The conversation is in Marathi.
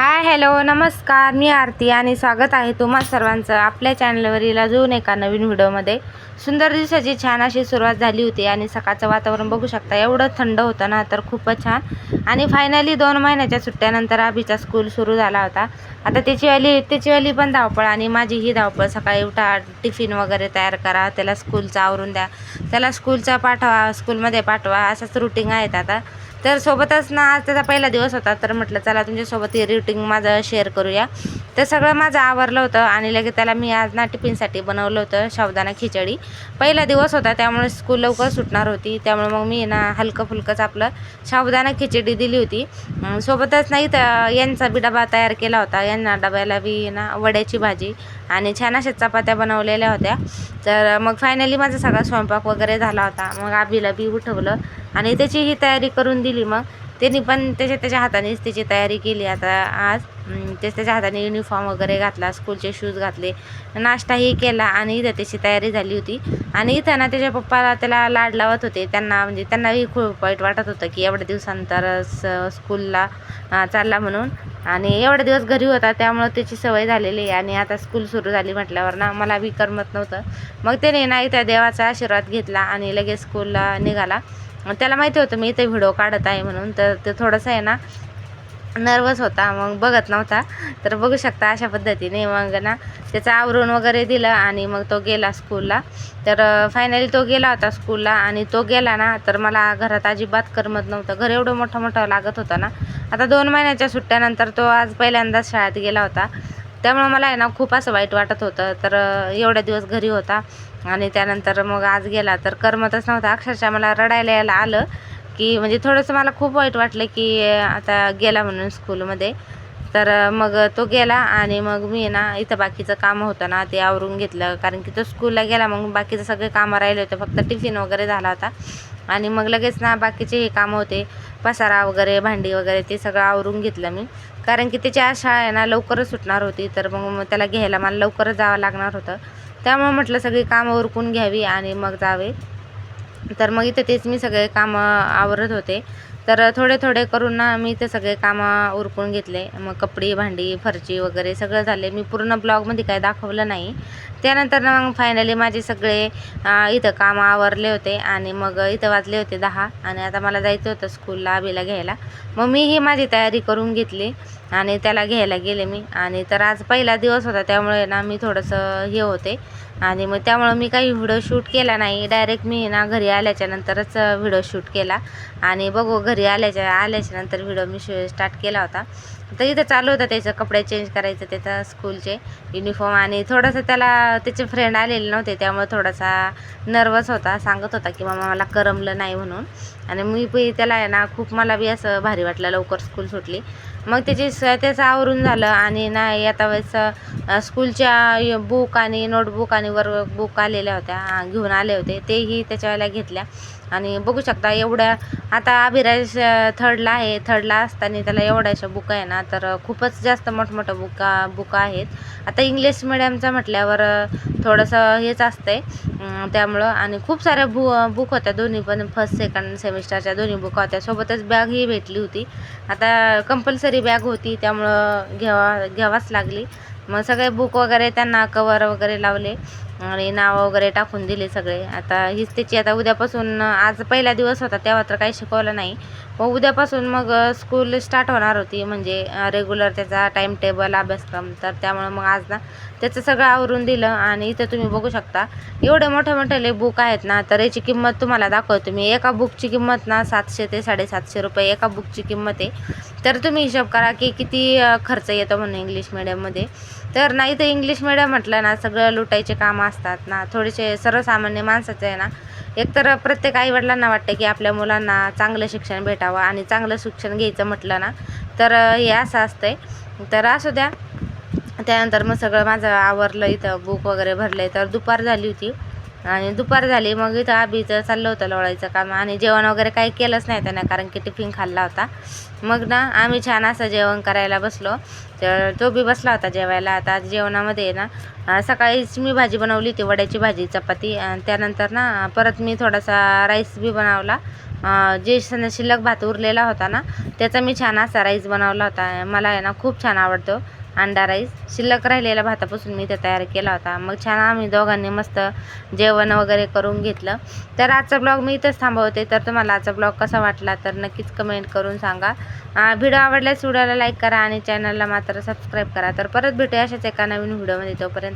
हाय हॅलो नमस्कार, मी आरती आणि स्वागत आहे तुम्हा सर्वांचं आपल्या चॅनलवरील अजून एका नवीन व्हिडिओमध्ये। सुंदर दिवसाची छान अशी सुरुवात झाली होती आणि सकाळचं वातावरण बघू शकता, एवढं थंड होतं ना, तर खूपच छान। आणि फायनली 2 महिन्याच्या सुट्ट्यानंतर अभिचा स्कूल सुरू झाला होता। आता त्याचीवाली पण धावपळ आणि माझी ही धावपळ, सकाळी उठा, टिफिन वगैरे तयार करा, त्याला स्कूलचं आवरून द्या, त्याला स्कूलमध्ये पाठवा, असंच रुटीन आहेत आता। तर सोबतच ना, आज त्याचा पहिला दिवस होता, तर म्हटलं चला तुमच्यासोबत हे रुटीन माझं शेअर करूया। तर सगळं माझं आवरलं होतं आणि लगेच त्याला मी आज ना टिफिनसाठी बनवलं होतं साबुदाणा खिचडी। पहिला दिवस होता त्यामुळे स्कूल लवकर सुटणार होती, त्यामुळे मग मी ना हलकं फुलकंच आपलं साबुदाणा खिचडी दिली होती। सोबतच नाही तर यांचा बी डबा तयार केला होता, यांना डब्याला बी ना वड्याची भाजी आणि छान अशा चपात्या बनवलेल्या होत्या। तर मग फायनली माझा सगळा स्वयंपाक वगैरे झाला होता। मग आबीला बी उठवलं आणि त्याची ही तयारी करून दिली। मग त्यांनी पण त्याच्या हातानेच त्याची तयारी केली। आता आज त्याच्या हाताने युनिफॉर्म वगैरे घातला, स्कूलचे शूज घातले, नाश्ताही केला आणि इथं त्याची तयारी झाली होती। आणि इथं ना त्याच्या पप्पाला त्याला लाड लावत होते, त्यांनाही खूप वाईट वाटत होतं की एवढ्या दिवसानंतर स्कूलला चालला म्हणून, आणि एवढे दिवस घरी होता त्यामुळं त्याची सवय झालेली आहे। आणि आता स्कूल सुरू झाली म्हटल्यावर ना मला बी करमत नव्हतं। मग त्याने ना इथं देवाचा आशीर्वाद घेतला आणि लगेच स्कूलला निघाला। त्याला माहिती होतं मी इथे व्हिडिओ काढत आहे म्हणून, तर ते थोडंसं आहे ना नर्वस होता, मग बघत नव्हता। तर बघू शकता अशा पद्धतीने मग ना त्याचं आवरून वगैरे दिलं आणि मग तो गेला स्कूलला। तर फायनली तो गेला होता स्कूलला आणि तो गेला ना, तर मला घरात अजिबात करमत नव्हतं। घर एवढं मोठं लागत होतं ना। आता 2 महिन्याच्या सुट्ट्यानंतर तो आज पहिल्यांदाच शाळेत गेला होता, त्यामुळे मला आहे ना खूप असं वाईट वाटत होतं। तर एवढ्या दिवस घरी होता आणि त्यानंतर मग आज गेला, तर करमतच नव्हतं। अक्षरशः मला रडायला आलं की म्हणजे थोडंसं मला खूप वाईट वाटलं की आता गेला म्हणून स्कूलमध्ये। तर मग तो गेला आणि मग मी ना इथं बाकीचं काम होतं ना ते आवरून घेतलं, कारण की तो स्कूलला गेला। मग बाकीचं सगळे कामं राहिले होते, फक्त टिफिन वगैरे झाला होता आणि मग लगेच ना बाकीचे हे कामं होते, पसारा वगैरे, भांडी वगैरे, ते सगळं आवरून घेतलं मी, कारण की त्याची आज शाळा आहे ना लवकरच सुटणार होती। तर मग त्याला घ्यायला मला लवकरच जावं लागणार होतं, त्यामुळे म्हटलं सगळी कामं उरकून घ्यावी आणि मग जावे। तर मग इथं तेच मी सगळे कामं आवरत होते। तर थोडे करून ना मी ते सगळे कामं उरकून घेतले। मग कपडे, भांडी, फरची वगैरे सगळं झाले। मी पूर्ण ब्लॉगमध्ये काय दाखवलं नाही। त्यानंतर ना मग फायनली माझे सगळे इथं कामं आवरले होते आणि मग इथं वाजले होते 10 आणि आता मला जायचं होतं स्कूलला आबीला घ्यायला। मग मीही माझी तयारी करून घेतली आणि त्याला घ्यायला गेले मी। आणि तर आज पहिला दिवस होता त्यामुळे ना मी थोडंसं हे होते आणि मग त्यामुळं मी काही व्हिडिओ शूट केला नाही। डायरेक्ट मी ना घरी आल्याच्या नंतरच व्हिडिओ शूट केला आणि बघू घरी आल्याच्या नंतर व्हिडिओ मी स्टार्ट केला होता। तर इथं चालू होतं त्याचं कपडे चेंज करायचं, त्याचा स्कूलचे युनिफॉर्म, आणि थोडंसं त्याला त्याचे फ्रेंड आलेले नव्हते त्यामुळे थोडासा नर्वस होता, सांगत होता की मामा मला करमलं नाही म्हणून। आणि मी बी त्याला आहे ना खूप, मला बी असं भारी वाटलं लवकर स्कूल सुटली। मग त्याचं आवरून झालं आणि ना आता वेळेस स्कूलच्या बुक आणि नोटबुक आणि वर्कबुक आलेल्या होत्या, घेऊन आले होते, तेही त्याच्यावेळेला घेतल्या। आणि बघू शकता एवढ्या, आता अभिराज थर्डला आहे, थर्डला असताना त्याला एवढ्याशा बुक आहे ना, तर खूपच जास्त मोठमोठ्या बुक आहेत। आता इंग्लिश मिडियमचं म्हटल्यावर थोडंसं हेच असतंय त्यामुळं, आणि खूप साऱ्या बुक होत्या, दोन्ही पण फर्स्ट सेकंड सेमिस्टरच्या दोन्ही बुक होत्या, सोबतच बॅगही भेटली होती। आता कंपल्सरी बॅग होती त्यामुळं घ्यावाच लागली। मग सगळे बुक वगैरे त्यांना कवर वगैरे लावले आणि नाव वगैरे टाकून दिले सगळे। आता हीच त्याची, आता उद्यापासून, आज पहिला दिवस होता तेव्हा तर काही शिकवलं नाही, मग उद्यापासून मग स्कूल स्टार्ट होणार होती, म्हणजे रेग्युलर त्याचा टाईम टेबल, अभ्यासक्रम। तर त्यामुळं मग आज ना त्याचं सगळं आवरून दिलं। आणि इथं तुम्ही बघू शकता एवढे मोठे बुक आहेत ना, तर याची किंमत तुम्हाला दाखवतो मी। एका बुकची किंमत ना 700 ते 750 रुपये एका बुकची किंमत आहे। तर तुम्ही हिशोब करा की किती खर्च येतो म्हणून इंग्लिश मिडियममध्ये। तर नाही तर इंग्लिश मिडियम म्हटलं ना सगळं लुटायचे कामं असतात ना, थोडेसे सर्वसामान्य माणसाचं आहे ना, एकतर प्रत्येक आईवडिलांना वाटतं की आपल्या मुलांना चांगलं शिक्षण भेटावं आणि चांगलं शिक्षण घ्यायचं म्हटलं ना, तर हे असं असतंय। तर असू द्या, त्यानंतर मग सगळं माझं आवरलं, इथं बुक वगैरे भरले, तर दुपार झाली होती आणि दुपार झाली मग इथं आबीचं चाललं होतं लोळायचं काम, आणि जेवण वगैरे काही केलंच नाही त्यानं, कारण की टिफिन खाल्ला होता। मग ना आम्ही छान असं जेवण करायला बसलो, तर तो बी बसला होता जेवायला। आता जेवणामध्ये ना सकाळीच मी भाजी बनवली होती, वड्याची भाजी, चपाती, आणि त्यानंतर ना परत मी थोडासा राईस बी बनवला, जे शिल्लक भात उरलेला होता ना त्याचा मी छान असा राईस बनवला होता. मला आहे ना खूप छान आवडतो अंडा राईस. शिल्लक राहिलेल्या भातापासून मी ते तयार केला होता. मग छान आम्ही दोघांनी मस्त जेवण वगैरे करून घेतलं. तर आजचा ब्लॉग मी इथंच थांबवते. तर तुम्हाला आजचा ब्लॉग कसा वाटला तर नक्कीच कमेंट करून सांगा. व्हिडिओ आवडल्यास व्हिडिओला लाईक करा आणि चॅनलला मात्र सबस्क्राईब करा. तर परत भेटूया अशाच एका नवीन व्हिडिओमध्ये. तोपर्यंत